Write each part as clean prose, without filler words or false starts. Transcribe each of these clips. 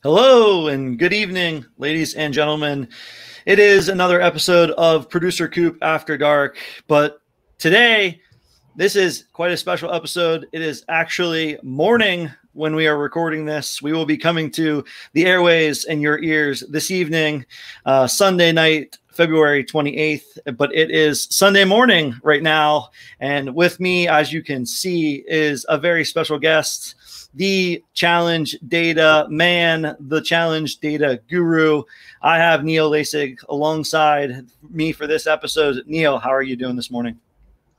Hello and good evening, ladies and gentlemen. It is another episode of Producer Cupe After Dark, but today this is quite a special episode. It is actually morning when we are recording this. We will be coming to the airways and your ears this evening, Sunday night, February 28th, but it is Sunday morning right now. And with me, as you can see, is a very special guest, the challenge data man, the challenge data guru. I have Neil Lasig alongside me for this episode. Neil, how are you doing this morning?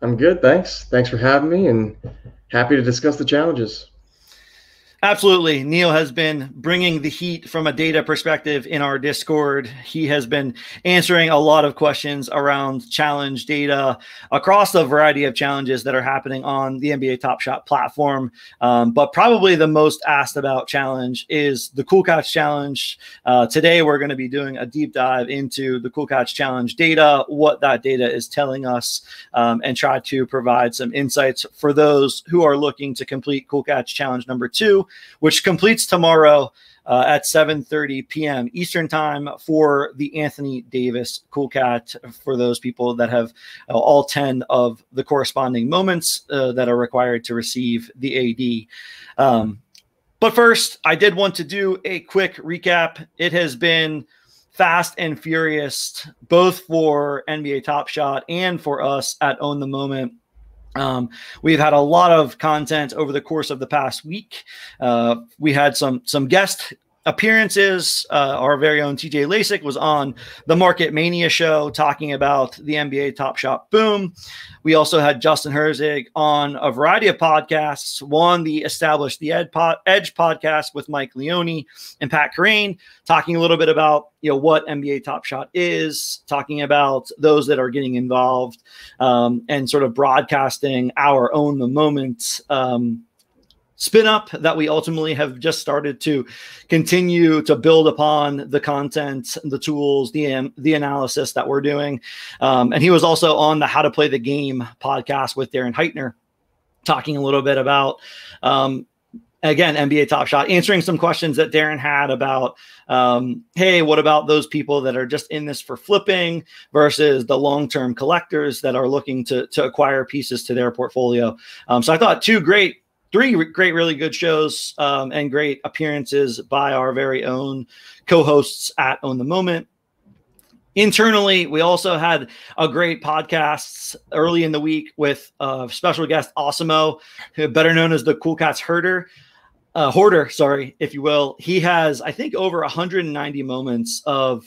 I'm good, thanks. Thanks for having me and happy to discuss the challenges. Absolutely. Neil has been bringing the heat from a data perspective in our Discord. He has been answering a lot of questions around challenge data across a variety of challenges that are happening on the NBA Top Shot platform. But probably the most asked about challenge is the Cool Catch Challenge. Today, we're going to be doing a deep dive into the Cool Catch Challenge data, what that data is telling us, and try to provide some insights for those who are looking to complete Cool Catch Challenge number 2, which completes tomorrow at 7:30 p.m. Eastern time for the Anthony Davis Cool Cat, for those people that have all 10 of the corresponding moments that are required to receive the AD. But first, I did want to do a quick recap. It has been fast and furious, both for NBA Top Shot and for us at Own the Moment. We've had a lot of content over the course of the past week. We had some guest appearances. Our very own TJ Lasik was on the Market Mania show talking about the NBA Top Shot boom. We also had Justin Herzig on a variety of podcasts. One, the Establish the Edge podcast with Mike Leone and Pat Carane, talking a little bit about what NBA Top Shot is, talking about those that are getting involved, and sort of broadcasting our Own the Moment spin up that we ultimately have just started to continue to build upon the content, the tools, the analysis that we're doing. And he was also on the How to Play the Game podcast with Darren Heitner, talking a little bit about, again, NBA Top Shot, answering some questions that Darren had about, hey, what about those people that are just in this for flipping versus the long-term collectors that are looking to acquire pieces to their portfolio? So I thought three great, really good shows, and great appearances by our very own co-hosts at Own the Moment. Internally, we also had a great podcast early in the week with special guest Osimo, better known as the Cool Cats Hoarder, if you will. He has, I think, over 190 moments of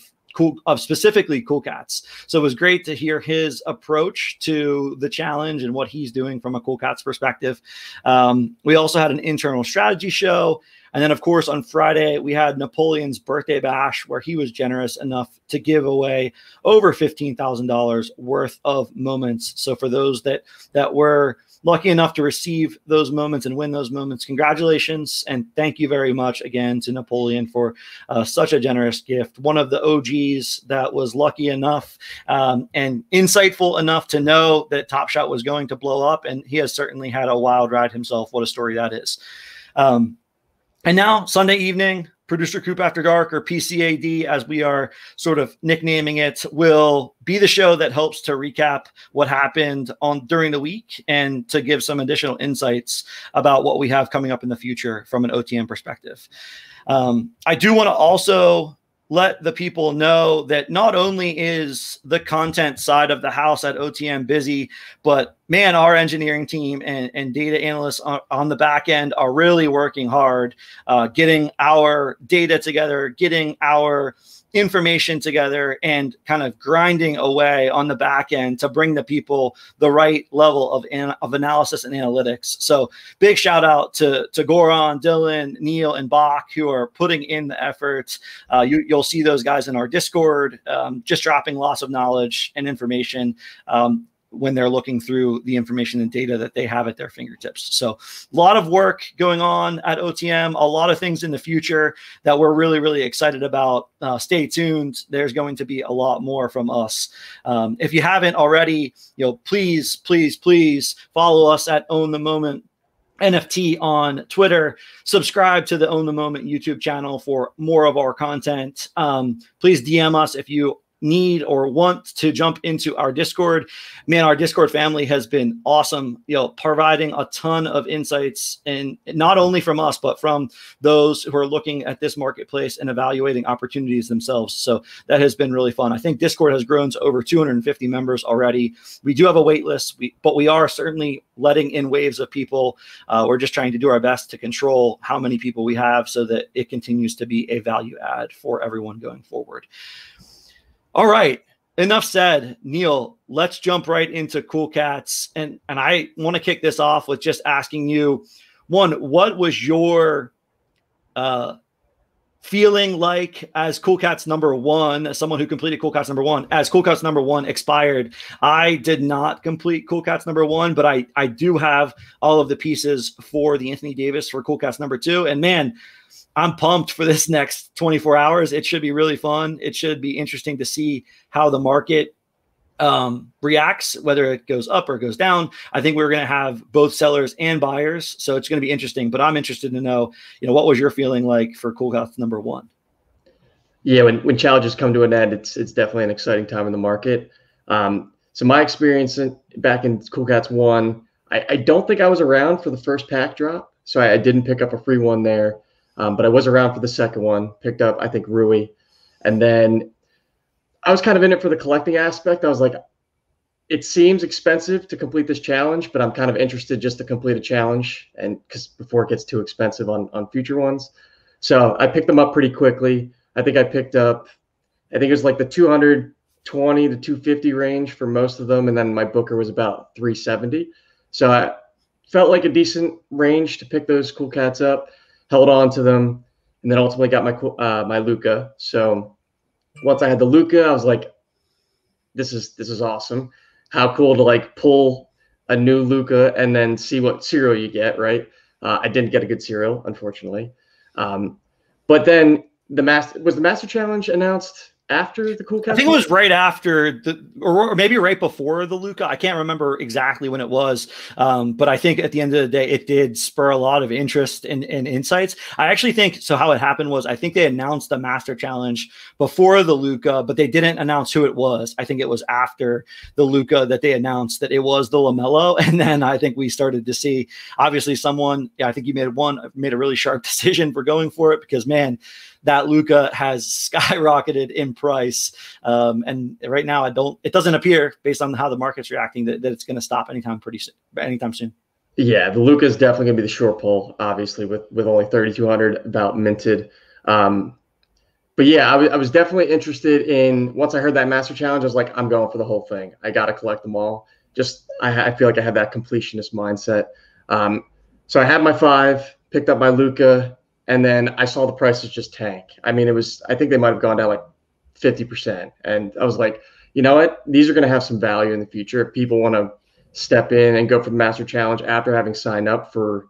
specifically Cool Cats. So it was great to hear his approach to the challenge and what he's doing from a Cool Cats perspective. We also had an internal strategy show. And then, of course, on Friday, we had Napoleon's birthday bash, where he was generous enough to give away over $15,000 worth of moments. So for those that were lucky enough to receive those moments and win those moments, congratulations. And thank you very much again to Napoleon for such a generous gift. One of the OGs that was lucky enough and insightful enough to know that Top Shot was going to blow up. And he has certainly had a wild ride himself. What a story that is. And now Sunday evening, Producer Cupe After Dark, or PCAD, as we are sort of nicknaming it, will be the show that helps to recap what happened during the week and to give some additional insights about what we have coming up in the future from an OTM perspective. I do want to also let the people know that not only is the content side of the house at OTM busy, but man, our engineering team and data analysts on the back end are really working hard, getting our data together, getting our information together, and kind of grinding away on the back end to bring the people the right level of analysis and analytics. So big shout out to Goran, Dylan, Neil, and Bach, who are putting in the effort. You'll see those guys in our Discord, just dropping lots of knowledge and information when they're looking through the information and data that they have at their fingertips. So a lot of work going on at OTM, a lot of things in the future that we're really, really excited about. Stay tuned. There's going to be a lot more from us. If you haven't already, please follow us at Own the Moment NFT on Twitter. Subscribe to the Own the Moment YouTube channel for more of our content. Please DM us if you need or want to jump into our Discord. Man, our Discord family has been awesome, providing a ton of insights, and not only from us, but from those who are looking at this marketplace and evaluating opportunities themselves. So that has been really fun. I think Discord has grown to over 250 members already. We do have a wait list, but we are certainly letting in waves of people. We're just trying to do our best to control how many people we have so that it continues to be a value add for everyone going forward. All right, enough said. Neil, let's jump right into Cool Cats. And I want to kick this off with just asking you, one, what was your feeling like as Cool Cats #1, as someone who completed Cool Cats #1, as Cool Cats #1 expired? I did not complete Cool Cats #1, but I do have all of the pieces for the Anthony Davis for Cool Cats #2. And man, I'm pumped for this next 24 hours. It should be really fun. It should be interesting to see how the market reacts, whether it goes up or goes down. I think we're going to have both sellers and buyers, so it's going to be interesting. But I'm interested to know, what was your feeling like for Cool Cats #1? Yeah, when challenges come to an end, it's definitely an exciting time in the market. So my experience back in Cool Cats 1, I don't think I was around for the first pack drop, so I didn't pick up a free one there. But I was around for the second one, picked up, I think, Rui. And then I was kind of in it for the collecting aspect. I was like, it seems expensive to complete this challenge, but I'm kind of interested just to complete a challenge, and because before it gets too expensive on future ones. So I picked them up pretty quickly. I think it was like the 220 to 250 range for most of them. And then my booker was about 370. So I felt like a decent range to pick those Cool Cats up. Held on to them, and then ultimately got my Luka. So once I had the Luka, I was like, this is awesome. How cool to like pull a new Luka and then see what serial you get, right? I didn't get a good serial, unfortunately. But then the Master Challenge announced after the Cool Cats? I think it was right after or maybe right before the Luka. I can't remember exactly when it was. But I think at the end of the day, it did spur a lot of interest and insights. I actually think, so how it happened was, I think they announced the Master Challenge before the Luka, but they didn't announce who it was. I think it was after the Luka that they announced that it was the LaMelo. And then I think we started to see, obviously, I think you made a really sharp decision for going for it, because man, that Luka has skyrocketed in price. And right now it doesn't appear, based on how the market's reacting, that it's going to stop anytime soon. Yeah, the Luka is definitely going to be the short pull, obviously, with only 3,200 about minted. But yeah, I was definitely interested in, once I heard that Master Challenge, I was like, I'm going for the whole thing. I got to collect them all. I feel like I had that completionist mindset. So I had my 5, picked up my Luka, and then I saw the prices just tank. I mean, I think they might have gone down like 50%. And I was like, you know what? These are going to have some value in the future. If people want to step in and go for the Master Challenge after having signed up for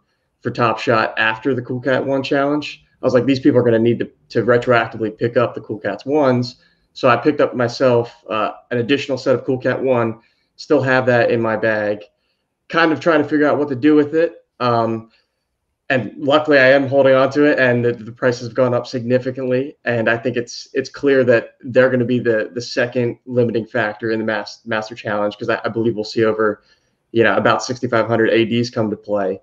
Top Shot after the Cool Cat 1 challenge, I was like, these people are going to need to retroactively pick up the Cool Cats 1s. So I picked up myself an additional set of Cool Cat 1, still have that in my bag, kind of trying to figure out what to do with it. And luckily, I am holding on to it, and the prices have gone up significantly. And I think it's clear that they're going to be the second limiting factor in the Master Challenge, because I believe we'll see over, about 6,500 ADs come to play.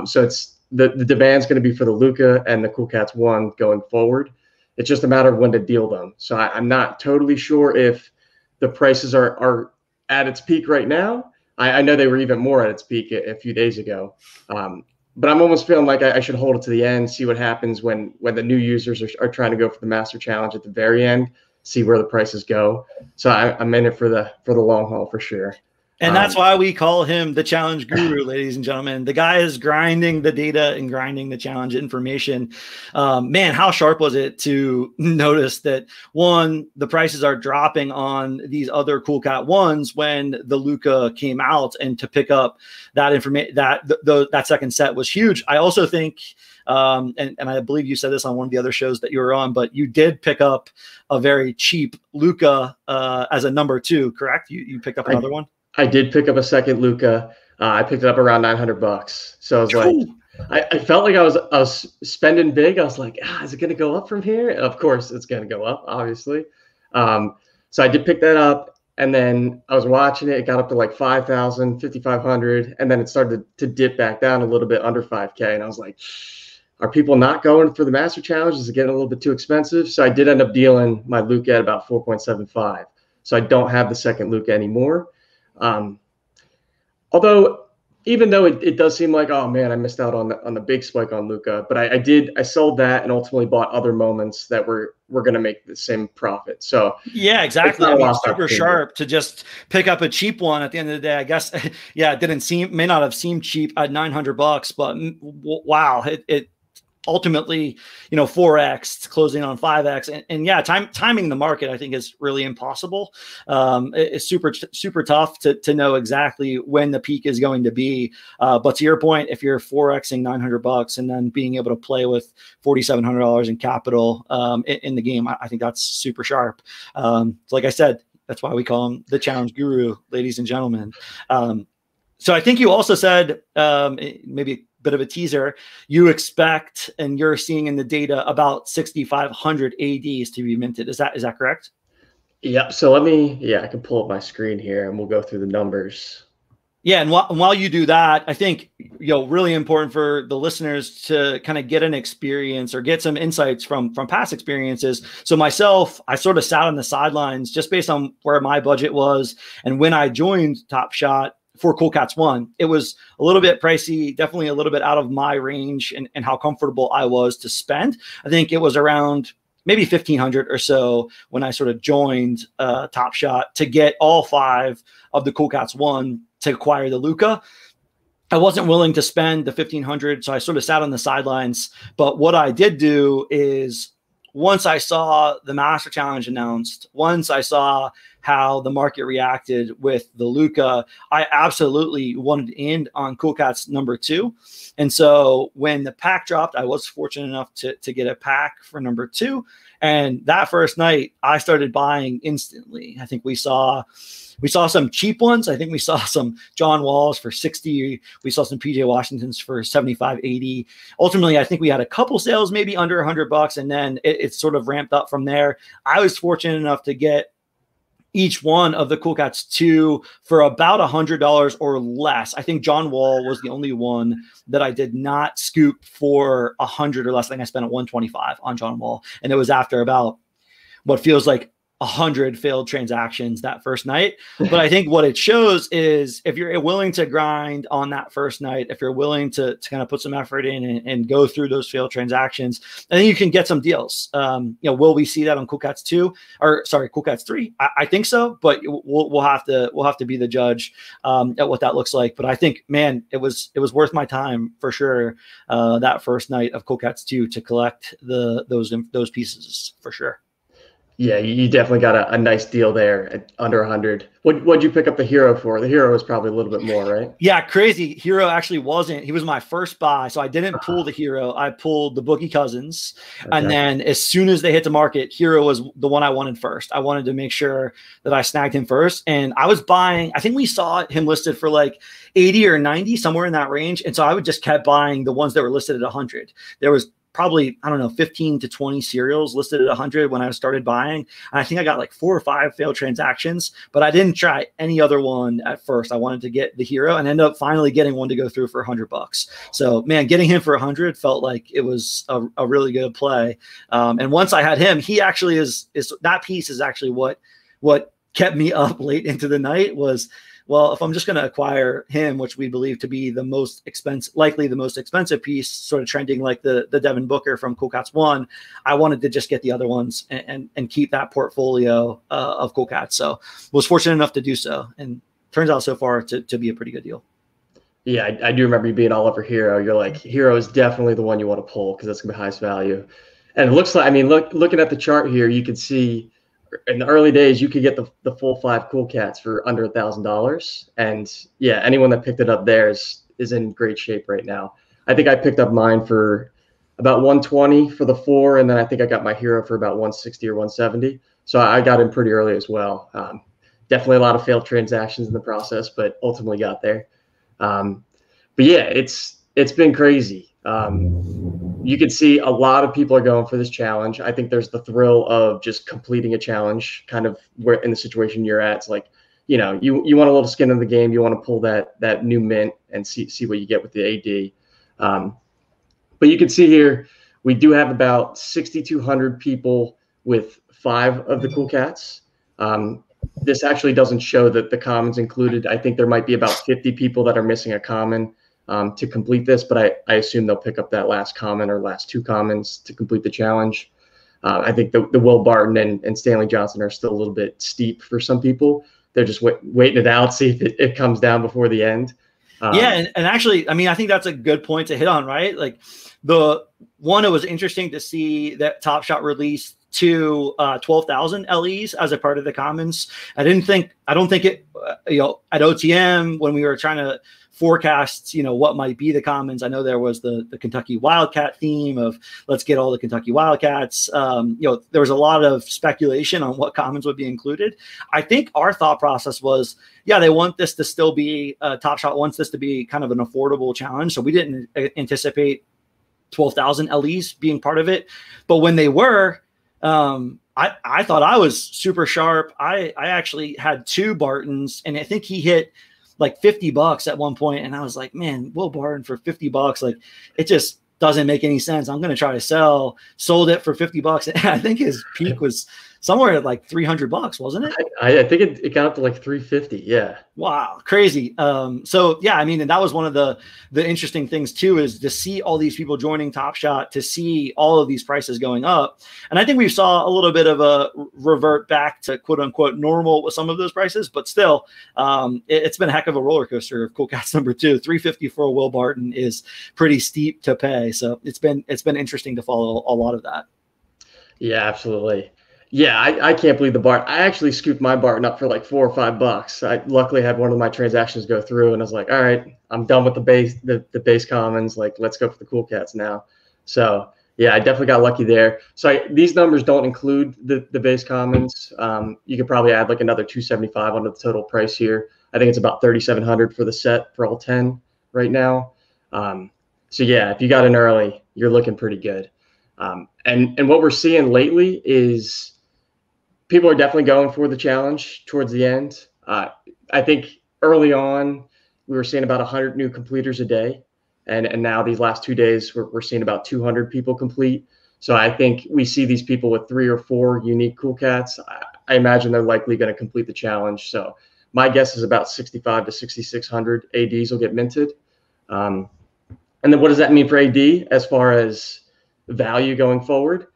So it's the demand's going to be for the Luka and the Cool Cats 1 going forward. It's just a matter of when to deal them. So I'm not totally sure if the prices are at its peak right now. I know they were even more at its peak a few days ago. But I'm almost feeling like I should hold it to the end, see what happens when the new users are trying to go for the Master Challenge at the very end, see where the prices go. So I'm in it for the long haul for sure. And that's why we call him the challenge guru, ladies and gentlemen. The guy is grinding the data and grinding the challenge information. Man, how sharp was it to notice that, one, the prices are dropping on these other Cool Cat 1s when the Luka came out, and to pick up that information, that second set was huge. I also think, and I believe you said this on one of the other shows that you were on, but you did pick up a very cheap Luka as a #2, correct? You picked up another one? I did pick up a second Luka. I picked it up around $900. So I was like, I felt like I was spending big. I was like, is it going to go up from here? And of course, it's going to go up, obviously. So I did pick that up, and then I was watching it. It got up to like 5,000, 5,500, and then it started to dip back down a little bit under 5K. And I was like, are people not going for the Master Challenge? Is it getting a little bit too expensive? So I did end up dealing my Luka at about 4.75. So I don't have the second Luka anymore. Although, even though it does seem like, oh man, I missed out on the big spike on Luka, but I sold that and ultimately bought other moments that were going to make the same profit. So yeah, exactly. I mean, super sharp to just pick up a cheap one at the end of the day. I guess, yeah, it may not have seemed cheap at $900, but wow, it ultimately, 4x closing on 5x, and yeah, timing the market, I think, is really impossible. It's super tough to know exactly when the peak is going to be. But to your point, if you're 4xing $900 and then being able to play with $4,700 in capital in the game, I think that's super sharp. So like I said, that's why we call him the challenge guru, ladies and gentlemen. So I think you also said, maybe bit of a teaser, you expect and you're seeing in the data about 6,500 ADs to be minted. Is that correct? Yep. So I can pull up my screen here and we'll go through the numbers. Yeah. And while you do that, I think, really important for the listeners to kind of get an experience or get some insights from past experiences. So myself, I sort of sat on the sidelines just based on where my budget was. And when I joined Top Shot for Cool Cats 1, it was a little bit pricey, definitely a little bit out of my range and how comfortable I was to spend. I think it was around maybe 1,500 or so when I sort of joined Top Shot to get all 5 of the Cool Cats 1 to acquire the Luka. I wasn't willing to spend the 1,500, so I sort of sat on the sidelines. But what I did do is, once I saw the Master Challenge announced, once I saw how the market reacted with the Luka, I absolutely wanted in on Cool Cats number 2. And so when the pack dropped, I was fortunate enough to get a pack for number 2. And that first night, I started buying instantly. I think we saw some cheap ones. I think we saw some John Walls for 60. We saw some PJ Washingtons for 75, 80. Ultimately, I think we had a couple sales, maybe under $100, and then it sort of ramped up from there. I was fortunate enough to get each one of the Cool Cats 2 for about $100 or less. I think John Wall was the only one that I did not scoop for 100 or less. I think I spent $125 on John Wall, and it was after about what feels like 100 failed transactions that first night. But I think what it shows is, if you're willing to grind on that first night, if you're willing to kind of put some effort in and go through those failed transactions, I think you can get some deals. Will we see that on Cool Cats 2 or sorry, Cool Cats 3? I think so, but we'll have to be the judge at what that looks like. But I think, man, it was worth my time for sure. That first night of Cool Cats 2 to collect those pieces for sure. Yeah, you definitely got a nice deal there at under 100. What'd you pick up the Hero for? The Hero was probably a little bit more, right? Yeah, crazy. Hero actually wasn't. He was my first buy, so I didn't pull the Hero. I pulled the Boogie Cousins, and then as soon as they hit the market, Hero was the one I wanted first. I wanted to make sure that I snagged him first, and I was buying. I think we saw him listed for like 80 or 90, somewhere in that range, and so I would just kept buying the ones that were listed at 100. There was probably, 15 to 20 serials listed at 100 when I started buying. And I think I got like 4 or 5 failed transactions, but I didn't try any other one at first. I wanted to get the Hero and ended up finally getting one to go through for $100. So man, getting him for 100 felt like it was a really good play. And once I had him, he actually is that piece is actually what kept me up late into the night was, well, if I'm just going to acquire him, which we believe to be likely the most expensive piece, sort of trending like the Devin Booker from Cool Cats 1, I wanted to just get the other ones and keep that portfolio of Cool Cats. So was fortunate enough to do so. And turns out so far to be a pretty good deal. Yeah, I do remember you being all over Hero. You're like, Hero is definitely the one you want to pull because that's going to be highest value. And it looks like, looking at the chart here, you can see in the early days, you could get the full 5 Cool Cats for under $1,000. And yeah, anyone that picked it up there is in great shape right now. I think I picked up mine for about 120 for the 4. And then I think I got my Hero for about 160 or 170. So I got in pretty early as well. Definitely a lot of failed transactions in the process, but ultimately got there. But yeah, it's been crazy. You can see a lot of people are going for this challenge. I think there's the thrill of just completing a challenge, kind of where in the situation you're at. It's like, you know, you want a little skin in the game. You want to pull that new mint and see what you get with the AD. But you can see here, we do have about 6,200 people with 5 of the cool cats. This actually doesn't show that the commons included. I think there might be about 50 people that are missing a common to complete this, but I assume they'll pick up that last common or last 2 commons to complete the challenge. I think the Will Barton and Stanley Johnson are still a little bit steep for some people. They're just waiting it out, see if it comes down before the end. Yeah, and actually, I mean, I think that's a good point to hit on, right? Like the one, it was interesting to see that Top Shot released 2 12,000 LEs as a part of the commons. I don't think it, you know, at OTM when we were trying to forecast, you know, what might be the commons. I know there was the Kentucky Wildcat theme of let's get all the Kentucky Wildcats. You know, there was a lot of speculation on what commons would be included. I think our thought process was, yeah, they want this to still be Top Shot wants this to be kind of an affordable challenge. So we didn't anticipate 12,000 LEs being part of it. But when they were, I thought I was super sharp. I actually had 2 Bartons, and I think he hit like $50 at one point, and I was like, man, Will Barton for $50, like it just doesn't make any sense. I'm going to try to sold it for $50. And I think his peak was somewhere at like $300, wasn't it? I think it got up to like 350. Yeah. Wow. Crazy. So yeah, I mean, and that was one of the interesting things too, is to see all these people joining Top Shot, to see all of these prices going up. And I think we saw a little bit of a revert back to quote unquote normal with some of those prices, but still it's been a heck of a roller coaster of Cool Cats number 2. 350 for a Will Barton is pretty steep to pay. So it's been interesting to follow a lot of that. Yeah, absolutely. Yeah, I can't believe the Barton. I actually scooped my Barton up for like $4 or $5. I luckily had one of my transactions go through, and I was like, all right, I'm done with the base commons. Like, let's go for the Cool Cats now. So yeah, I definitely got lucky there. So these numbers don't include the base commons. You could probably add like another $275 onto the total price here. I think it's about $3,700 for the set for all 10 right now. So yeah, if you got in early, you're looking pretty good. And what we're seeing lately is people are definitely going for the challenge towards the end. I think early on we were seeing about 100 new completers a day, and now these last 2 days we're seeing about 200 people complete. So I think we see these people with 3 or 4 unique Cool Cats. I imagine they're likely going to complete the challenge. So my guess is about 6,500 to 6,600 ADs will get minted. And then what does that mean for AD as far as value going forward?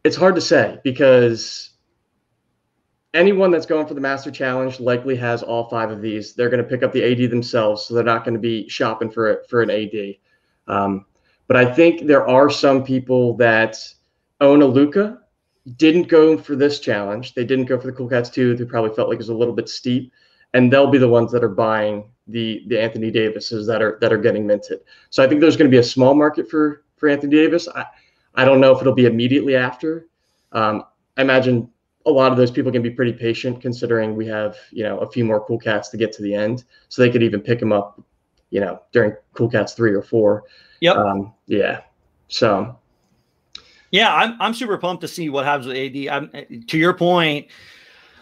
It's hard to say, because anyone that's going for the Master Challenge likely has all 5 of these. They're going to pick up the AD themselves, so they're not going to be shopping for an AD. But I think there are some people that own a Luka, didn't go for this challenge. They didn't go for the Cool Cats 2. They probably felt like it was a little bit steep, and they'll be the ones that are buying the Anthony Davises that are getting minted. So I think there's going to be a small market for Anthony Davis. I don't know if it'll be immediately after. I imagine a lot of those people can be pretty patient, considering we have, you know, a few more Cool Cats to get to the end, so they could even pick them up, you know, during Cool Cats 3 or 4. Yep. Yeah. So. Yeah, I'm super pumped to see what happens with AD. To your point,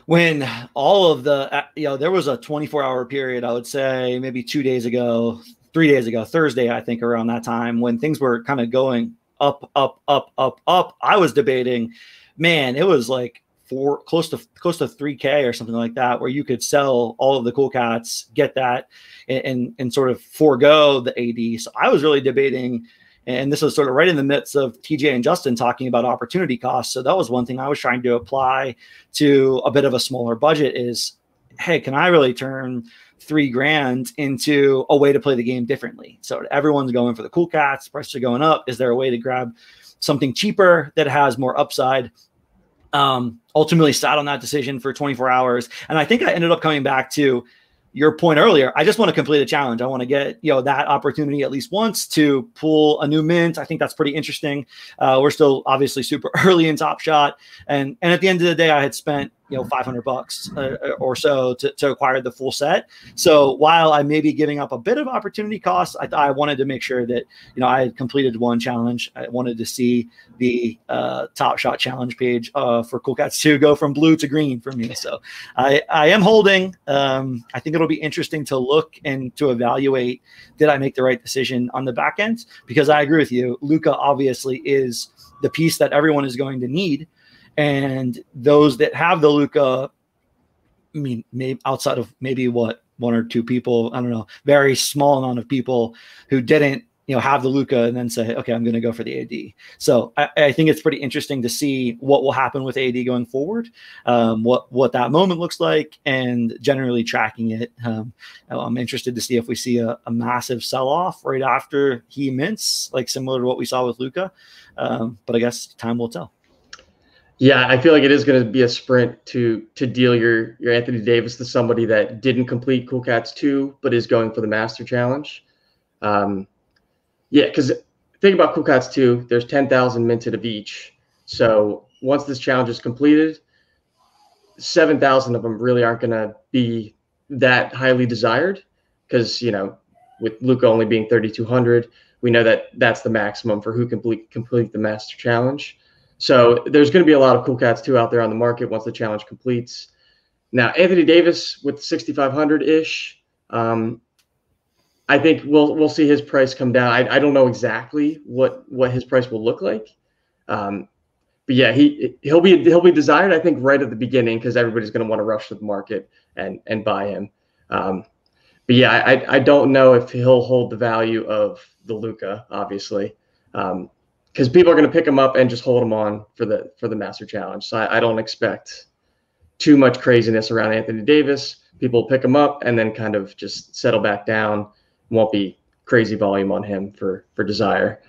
when all of the, you know, there was a 24-hour period, I would say maybe 2 days ago, 3 days ago, Thursday, I think around that time, when things were kind of going up. I was debating, man, it was like close to 3K or something like that, where you could sell all of the Cool Cats, get that, and sort of forego the AD. So I was really debating. And this was sort of right in the midst of TJ and Justin talking about opportunity costs. So that was one thing I was trying to apply to a bit of a smaller budget is, hey, can I really turn $3,000 into a way to play the game differently? So everyone's going for the Cool Cats, prices are going up. Is there a way to grab something cheaper that has more upside? Ultimately sat on that decision for 24 hours. And I think I ended up coming back to your point earlier. I just want to complete a challenge. I want to get, you know, that opportunity at least once to pull a new mint. I think that's pretty interesting. We're still obviously super early in Top Shot. And at the end of the day, I had spent $500 or so to acquire the full set. So while I may be giving up a bit of opportunity costs, I wanted to make sure that I had completed one challenge. I wanted to see the Top Shot challenge page for Cool Cats 2 go from blue to green for me. So I am holding. I think it'll be interesting to look and to evaluate, did I make the right decision on the back end? Because I agree with you, Luka obviously is the piece that everyone is going to need. And those that have the Luka, I mean, maybe outside of maybe one or two people, I don't know, very small amount of people who didn't, have the Luka and then say, okay, I'm going to go for the AD. So I think it's pretty interesting to see what will happen with AD going forward, what that moment looks like, and generally tracking it. I'm interested to see if we see a massive sell-off right after he mints, like similar to what we saw with Luka. But I guess time will tell. Yeah, I feel like it is going to be a sprint to deal your Anthony Davis to somebody that didn't complete Cool Cats 2, but is going for the Master Challenge. Yeah, because think about Cool Cats 2, there's 10,000 minted of each. So once this challenge is completed, 7,000 of them really aren't going to be that highly desired because, with Luka only being 3,200, we know that that's the maximum for who can complete the Master Challenge. So there's going to be a lot of Cool Cats 2 out there on the market once the challenge completes. Now, Anthony Davis with 6,500-ish, I think we'll see his price come down. I don't know exactly what his price will look like. But yeah, he'll be desired, I think, right at the beginning because everybody's going to want to rush to the market and buy him. But yeah, I don't know if he'll hold the value of the Luka, obviously. Because people are going to pick him up and just hold him on for the Master Challenge. So I don't expect too much craziness around Anthony Davis. People pick him up and then kind of just settle back down. Won't be crazy volume on him for desire.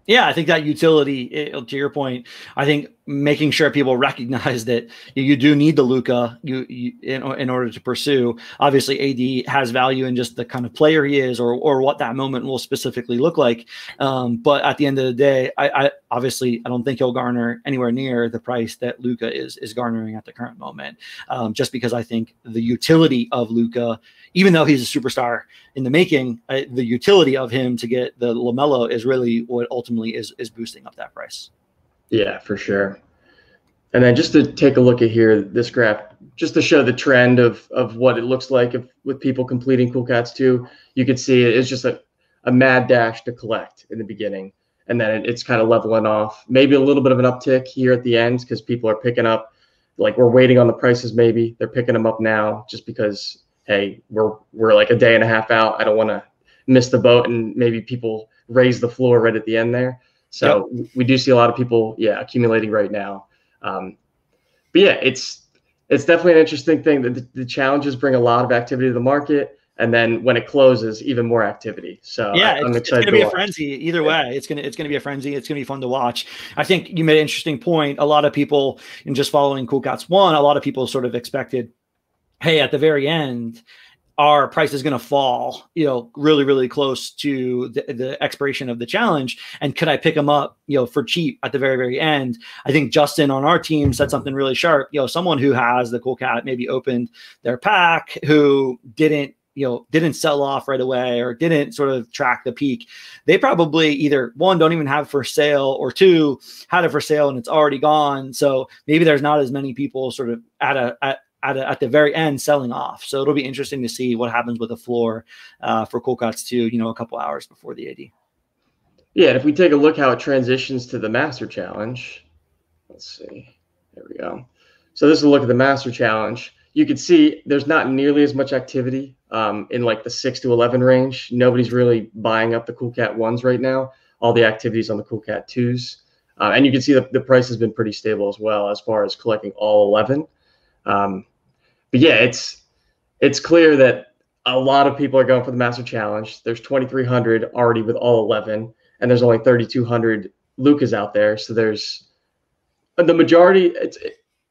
Yeah, I think that utility, to your point, I think making sure people recognize that you do need the Luka in order to pursue. Obviously, AD has value in just the kind of player he is, or what that moment will specifically look like. But at the end of the day, I don't think he'll garner anywhere near the price that Luka is garnering at the current moment. Just because I think the utility of Luka, even though he's a superstar in the making, the utility of him to get the LaMelo is really what ultimately is boosting up that price. Yeah, for sure. And then just to take a look at here, this graph, just to show the trend of what it looks like with people completing Cool Cats 2, you can see it's just a mad dash to collect in the beginning. And then it's kind of leveling off. Maybe a little bit of an uptick here at the end because people are picking up, like we're waiting on the prices maybe. They're picking them up now just because, hey, we're like a day and a half out. I don't want to miss the boat and maybe people raise the floor right at the end there. So yep. We do see a lot of people, accumulating right now. But yeah, it's definitely an interesting thing that the challenges bring a lot of activity to the market. And then when it closes, even more activity. So yeah, I'm excited. It's going to be a frenzy either way. It's going to be a frenzy. It's going to be fun to watch. I think you made an interesting point. A lot of people, in just following Cool Cats 1, a lot of people sort of expected, hey, at the very end, our price is going to fall, really, really close to the expiration of the challenge. And could I pick them up, for cheap at the very, very end? I think Justin on our team said something really sharp. Someone who has the Cool Cat maybe opened their pack, who didn't sell off right away or didn't sort of track the peak. They probably either, one, don't even have for sale, or two, had it for sale and it's already gone. So maybe there's not as many people sort of at the very end selling off. So it'll be interesting to see what happens with the floor for Cool Cats 2, a couple hours before the AD. Yeah, and if we take a look how it transitions to the Master Challenge, let's see, there we go. So this is a look at the Master Challenge. You can see there's not nearly as much activity in like the 6 to 11 range. Nobody's really buying up the Cool Cat 1s right now. All the activities on the Cool Cat 2s. And you can see the price has been pretty stable as well as far as collecting all 11. But yeah, it's clear that a lot of people are going for the Master Challenge. There's 2,300 already with all 11, and there's only 3,200 Lukas out there. So there's the majority.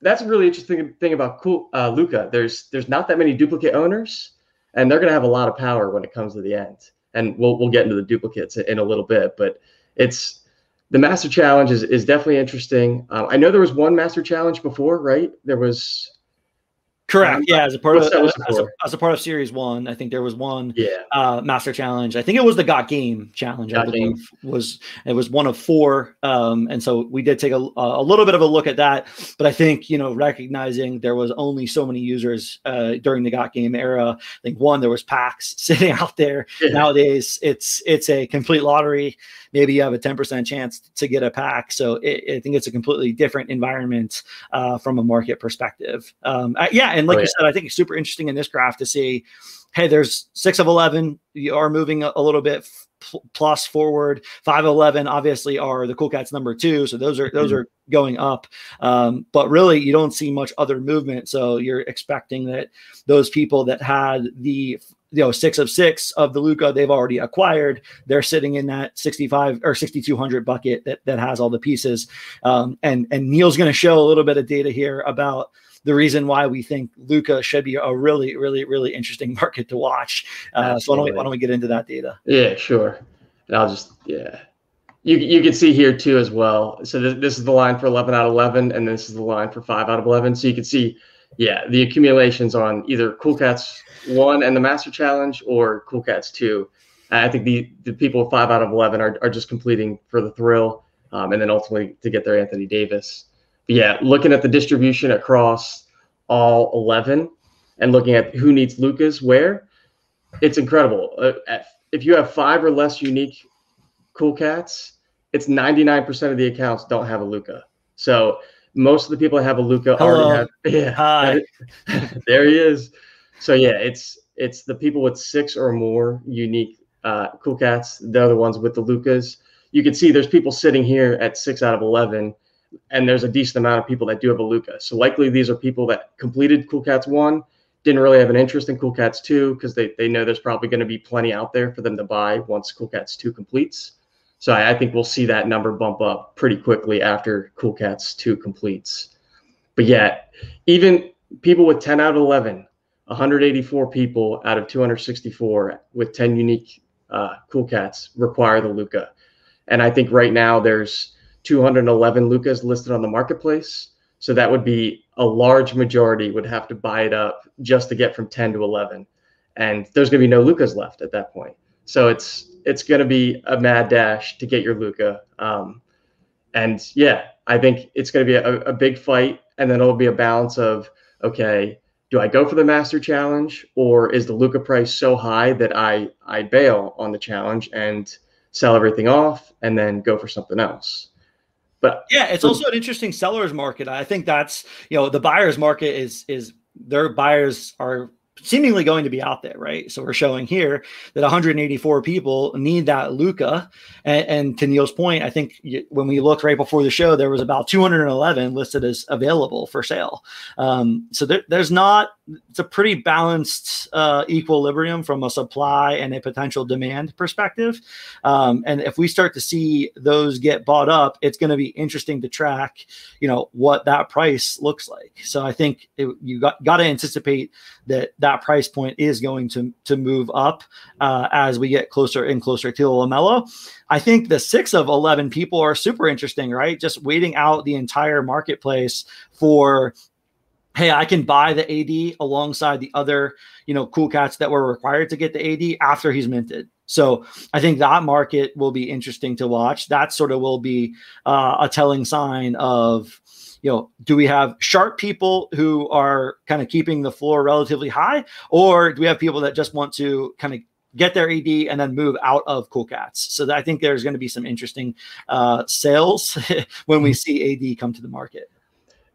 That's a really interesting thing about Luka. There's not that many duplicate owners, and they're going to have a lot of power when it comes to the end. And we'll get into the duplicates in a little bit, but it's The Master Challenge is definitely interesting. I know there was one Master Challenge before, right? There was. Correct. Yeah, as a part of as a part of Series 1, I think there was one Yeah. Master Challenge. I think it was the Got Game Challenge. I believe it was one of 4, and so we did take a little bit of a look at that. But I think recognizing there was only so many users during the Got Game era. I think there was packs sitting out there. Yeah. Nowadays, it's a complete lottery. Maybe you have a 10% chance to get a pack. So I think it's a completely different environment from a market perspective. And like you said, I think it's super interesting in this graph to see, hey, there's 6 of 11. You are moving a little bit plus forward. 5 of 11 obviously are the Cool Cats number 2. So those are going up. But really, you don't see much other movement. So you're expecting that those people that had the 6 of 6 of the Luka they've already acquired, they're sitting in that 65 or 6,200 bucket that has all the pieces. And Neil's going to show a little bit of data here about the reason why we think Luka should be a really, really, really interesting market to watch. So why don't we get into that data? Yeah, sure. And I'll just, you can see here too as well. So this is the line for 11 out of 11, and this is the line for 5 out of 11. So you can see, the accumulations on either Cool Cats 1 and the Master Challenge or Cool Cats 2. I think the people with 5 out of 11 are just completing for the thrill, and then ultimately to get their Anthony Davis. But looking at the distribution across all 11 and looking at who needs Lukas where, it's incredible. If you have 5 or less unique Cool Cats, it's 99% of the accounts don't have a Luka. So most of the people that have a Luka already have. Hi. There he is. So it's the people with 6 or more unique Cool Cats. They're the ones with the Lukas. You can see there's people sitting here at 6 out of 11, and there's a decent amount of people that do have a Luka. So likely these are people that completed Cool Cats 1, didn't really have an interest in Cool Cats 2 because they know there's probably going to be plenty out there for them to buy once Cool Cats 2 completes. So I think we'll see that number bump up pretty quickly after Cool Cats 2 completes. But even people with 10 out of 11, 184 people out of 264 with 10 unique Cool Cats require the Luka. And I think right now there's 211 Lukas listed on the marketplace. So that would be a large majority would have to buy it up just to get from 10 to 11. And there's going to be no Lukas left at that point. So it's going to be a mad dash to get your Luka. And I think it's going to be a big fight. And then it'll be a balance of, okay, do I go for the Master Challenge, or is the Luka price so high that I bail on the challenge and sell everything off and then go for something else? But it's also an interesting seller's market. I think that's, the buyer's market is their buyers are seemingly going to be out there, right? So we're showing here that 184 people need that Luka. And to Neil's point, I think when we looked right before the show, there was about 211 listed as available for sale. So there's not, it's a pretty balanced equilibrium from a supply and a potential demand perspective. And if we start to see those get bought up, it's going to be interesting to track, what that price looks like. So I think you got to anticipate that price point is going to move up as we get closer and closer to LaMelo. I think the 6 of 11 people are super interesting, right? Just waiting out the entire marketplace for, hey, I can buy the AD alongside the other, Cool Cats that were required to get the AD after he's minted. So I think that market will be interesting to watch. That sort of will be a telling sign of, do we have sharp people who are kind of keeping the floor relatively high, or do we have people that just want to kind of get their AD and then move out of Cool Cats? So I think there's going to be some interesting sales when we see AD come to the market.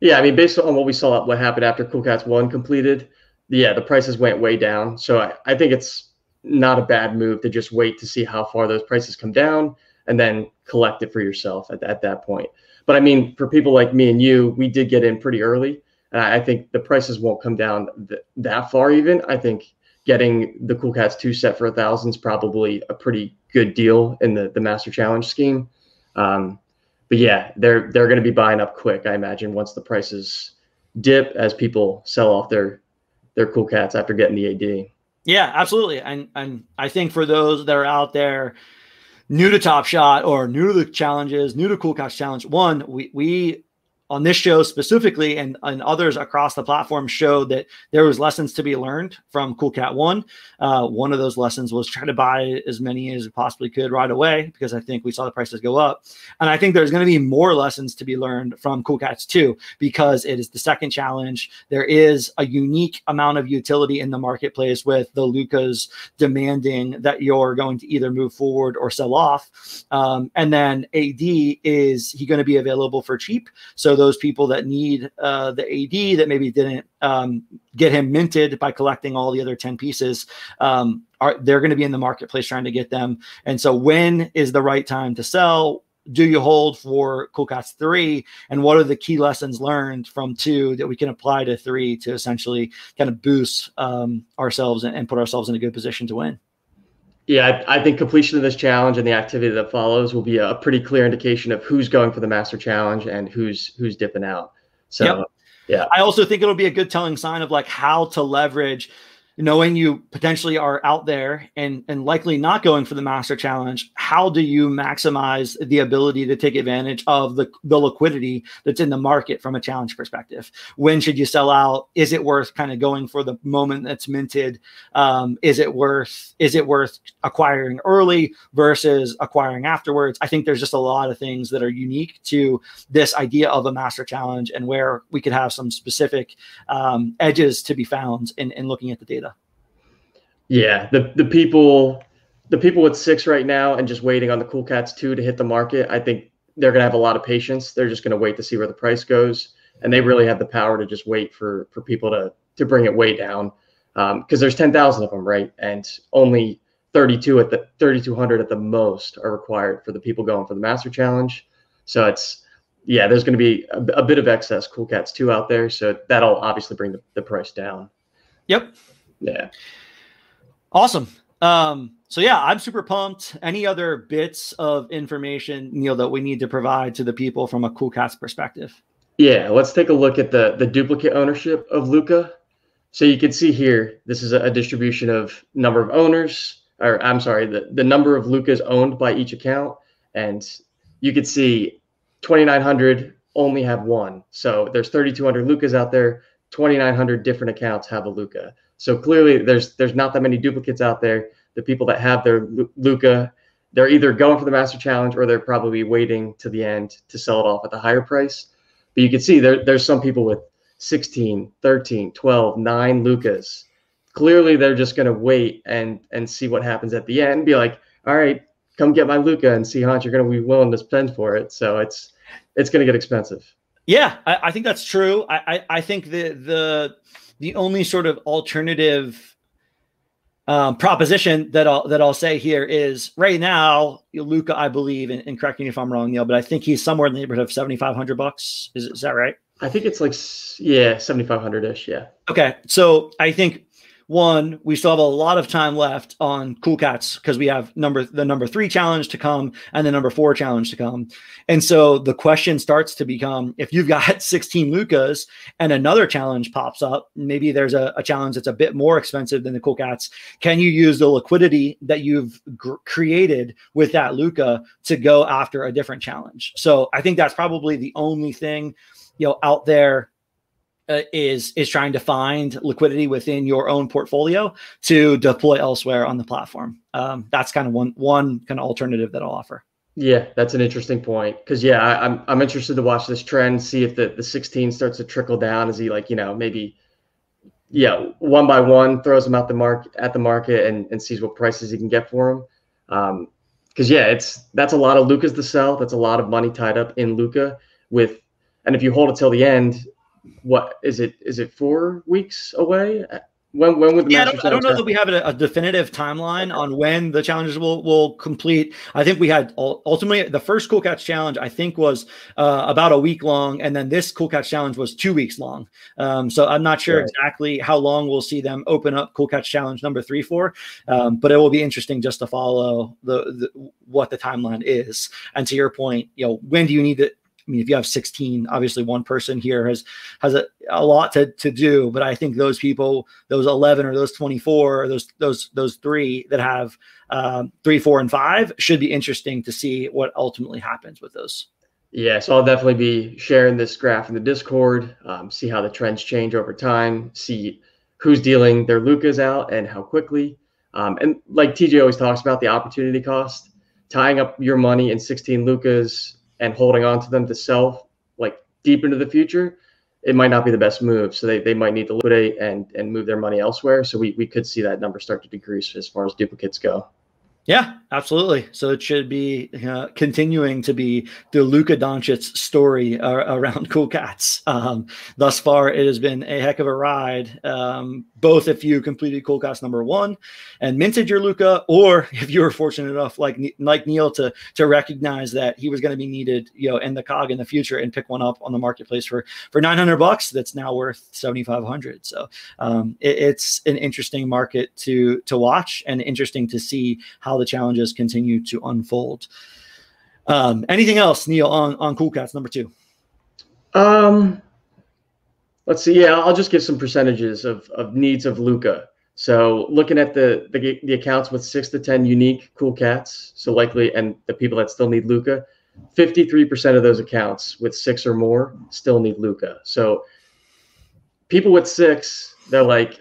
Yeah, I mean, based on what we saw, what happened after Cool Cats 1 completed, the prices went way down. So I think it's not a bad move to just wait to see how far those prices come down and then collect it for yourself at that point. But I mean, for people like me and you, we did get in pretty early. I think the prices won't come down that far even. I think getting the Cool Cats 2 set for 1,000 is probably a pretty good deal in the Master Challenge scheme. But they're going to be buying up quick, I imagine, once the prices dip as people sell off their Cool Cats after getting the AD. Yeah, absolutely. And I think for those that are out there new to Top Shot or new to the challenges, new to Cool Cats Challenge, one, we on this show specifically and others across the platform showed that there was lessons to be learned from Cool Cat 1. One of those lessons was try to buy as many as you possibly could right away, because I think we saw the prices go up. And I think there's going to be more lessons to be learned from Cool Cats 2, because it is the second challenge. There is a unique amount of utility in the marketplace with the Lukas demanding that you're going to either move forward or sell off. And then AD, is he going to be available for cheap? So those people that need the AD that maybe didn't get him minted by collecting all the other 10 pieces, they're going to be in the marketplace trying to get them. And so when is the right time to sell? Do you hold for Cool Cats 3? And what are the key lessons learned from 2 that we can apply to 3 to essentially kind of boost ourselves and put ourselves in a good position to win? Yeah, I think completion of this challenge and the activity that follows will be a pretty clear indication of who's going for the Master Challenge and who's dipping out. So, yep. Yeah, I also think it'll be a good telling sign of like how to leverage, knowing you potentially are out there and likely not going for the Master Challenge. How do you maximize the ability to take advantage of the liquidity that's in the market from a challenge perspective? When should you sell out? Is it worth kind of going for the moment that's minted? Is it worth acquiring early versus acquiring afterwards? I think there's just a lot of things that are unique to this idea of a Master Challenge, and where we could have some specific edges to be found in looking at the data. Yeah, the people with 6 right now and just waiting on the Cool Cats 2 to hit the market, I think they're going to have a lot of patience. They're just going to wait to see where the price goes, and they really have the power to just wait for people to bring it way down, because there's 10,000 of them, right? And only 3,200 at the most are required for the people going for the Master Challenge. So there's going to be a bit of excess Cool Cats 2 out there, so that'll obviously bring the price down. Yep. Yeah. Awesome. So yeah, I'm super pumped. Any other bits of information, Neil, that we need to provide to the people from a Cool Cats perspective? Yeah, let's take a look at the duplicate ownership of Luka. So you can see here, this is a distribution of number of owners, or I'm sorry, the number of Lukas owned by each account. And you can see 2,900 only have one. So there's 3,200 Lukas out there. 2,900 different accounts have a Luka. So clearly there's not that many duplicates out there. The people that have their Luka, they're either going for the Master Challenge or they're probably waiting to the end to sell it off at the higher price. But you can see there's some people with 16, 13, 12, 9 Lukas. Clearly they're just going to wait and see what happens at the end. Be like, all right, come get my Luka and see how much you're going to be willing to spend for it. So it's going to get expensive. Yeah, I think that's true. I think the only sort of alternative proposition that I'll say here is right now, Luka, I believe, and correct me if I'm wrong, Neil, but I think he's somewhere in the neighborhood of $7,500. Is that right? I think it's like, yeah, 7,500-ish. Yeah. Okay. So I think, one, we still have a lot of time left on Cool Cats because we have the number 3 challenge to come and the number 4 challenge to come. And so the question starts to become, if you've got 16 Lukas and another challenge pops up, maybe there's a challenge that's a bit more expensive than the Cool Cats. Can you use the liquidity that you've created with that Luka to go after a different challenge? So I think that's probably the only thing, out there is trying to find liquidity within your own portfolio to deploy elsewhere on the platform. That's kind of one kind of alternative that I'll offer. Yeah, that's an interesting point, because I'm interested to watch this trend, see if the 16 starts to trickle down as he maybe one by one throws them at the market and sees what prices he can get for them. Because that's a lot of Lukas to sell. That's a lot of money tied up in Luka and if you hold it till the end. What is it? Is it 4 weeks away? When would the Master Challenge? I don't know that we have a definitive timeline on when the challenges will complete. I think we had ultimately the first Cool Cats challenge, I think, was about a week long, and then this Cool Cats challenge was 2 weeks long. So I'm not sure exactly how long we'll see them open up Cool Cats challenge number 3 for, but it will be interesting just to follow what the timeline is. And to your point, when do you need to mean, if you have 16, obviously one person here has a lot to do, but I think those people, those 11 or those 24, or those three that have 3, 4, and 5 should be interesting to see what ultimately happens with those. Yeah, so I'll definitely be sharing this graph in the Discord, see how the trends change over time, see who's dealing their Lukas out and how quickly. And like TJ always talks about, the opportunity cost, tying up your money in 16 Lukas and holding on to them to sell like deep into the future, it might not be the best move. So they might need to liquidate and move their money elsewhere. So we could see that number start to decrease as far as duplicates go. Yeah, absolutely. So it should be continuing to be the Luka Doncic story around Cool Cats. Thus far, it has been a heck of a ride. Both if you completed Cool Cats number 1 and minted your Luka, or if you were fortunate enough, like Neil, to recognize that he was going to be needed, in the COG in the future, and pick one up on the marketplace for $900. That's now worth $7,500. So it's an interesting market to watch, and interesting to see how the challenges continue to unfold. Anything else, Neil, on Cool Cats number 2? Let's see. Yeah, I'll just give some percentages of needs of Luka. So looking at the accounts with 6 to 10 unique Cool Cats, so likely, and the people that still need Luka, 53% of those accounts with 6 or more still need Luka. So people with 6, they're like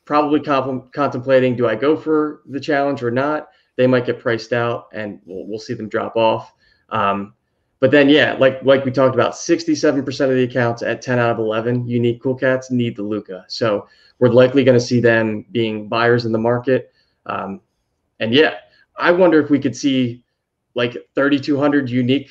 probably contemplating, do I go for the challenge or not? They might get priced out, and we'll see them drop off. But then, yeah, like we talked about, 67% of the accounts at 10 out of 11 unique Cool Cats need the Luka. So we're likely going to see them being buyers in the market. And yeah, I wonder if we could see like 3,200 unique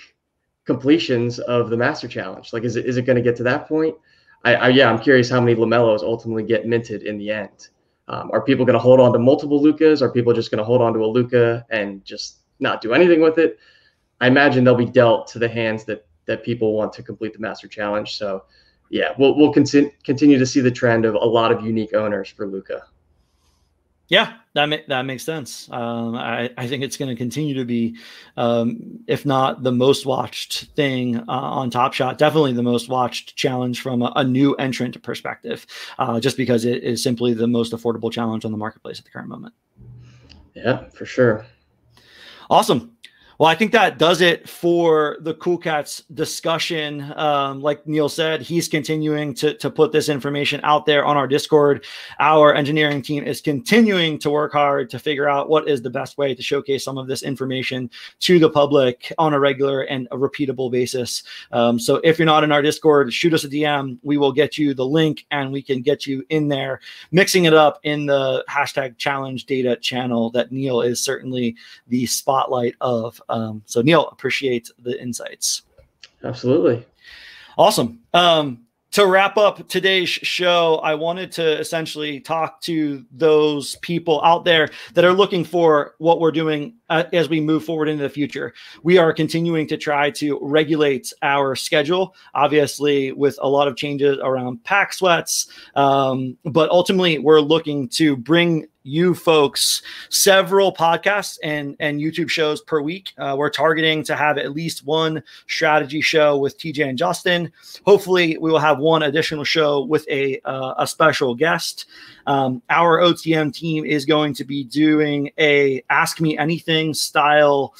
completions of the Master Challenge. Like, is it going to get to that point? I'm curious how many LaMelos ultimately get minted in the end. Are people going to hold on to multiple Lukas? Are people just going to hold on to a Luka and just not do anything with it? I imagine they'll be dealt to the hands that people want to complete the Master Challenge. So, yeah, we'll continue to see the trend of a lot of unique owners for Luka. Yeah, that makes sense. I think it's going to continue to be, if not the most watched thing on Top Shot, definitely the most watched challenge from a new entrant perspective, just because it is simply the most affordable challenge on the marketplace at the current moment. Yeah, for sure. Awesome. Well, I think that does it for the Cool Cats discussion. Like Neil said, he's continuing to put this information out there on our Discord. Our engineering team is continuing to work hard to figure out what is the best way to showcase some of this information to the public on a regular and a repeatable basis. So if you're not in our Discord, shoot us a DM. We will get you the link, and we can get you in there, mixing it up in the #challenge data channel that Neil is certainly the spotlight of. So Neil, appreciate the insights. Absolutely. Awesome. To wrap up today's show, I wanted to essentially talk to those people out there that are looking for what we're doing as we move forward into the future. We are continuing to try to regulate our schedule, obviously with a lot of changes around pack sweats. But ultimately, we're looking to bring you folks several podcasts and YouTube shows per week. We're targeting to have at least one strategy show with TJ and Justin. Hopefully we will have one additional show with a special guest. Our OTM team is going to be doing a Ask Me Anything style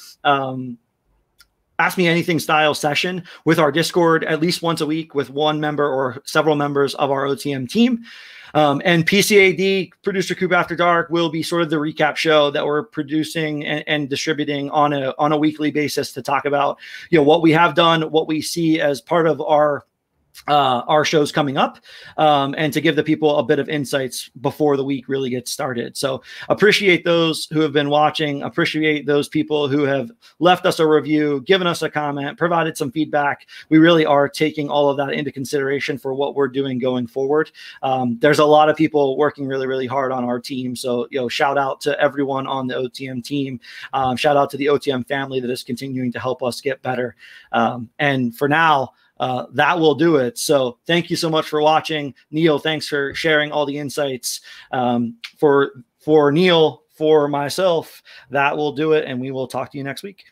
session with our Discord at least once a week with one member or several members of our OTM team. And PCAD, Producer Cupe After Dark, will be sort of the recap show that we're producing and distributing on a weekly basis to talk about, what we have done, what we see as part of our shows coming up, and to give the people a bit of insights before the week really gets started. So appreciate those who have been watching, appreciate those people who have left us a review, given us a comment, provided some feedback. We really are taking all of that into consideration for what we're doing going forward. There's a lot of people working really, really hard on our team. So, shout out to everyone on the OTM team. Shout out to the OTM family that is continuing to help us get better. And for now, that will do it. So thank you so much for watching. Neil, thanks for sharing all the insights. For Neil, for myself, that will do it. And we will talk to you next week.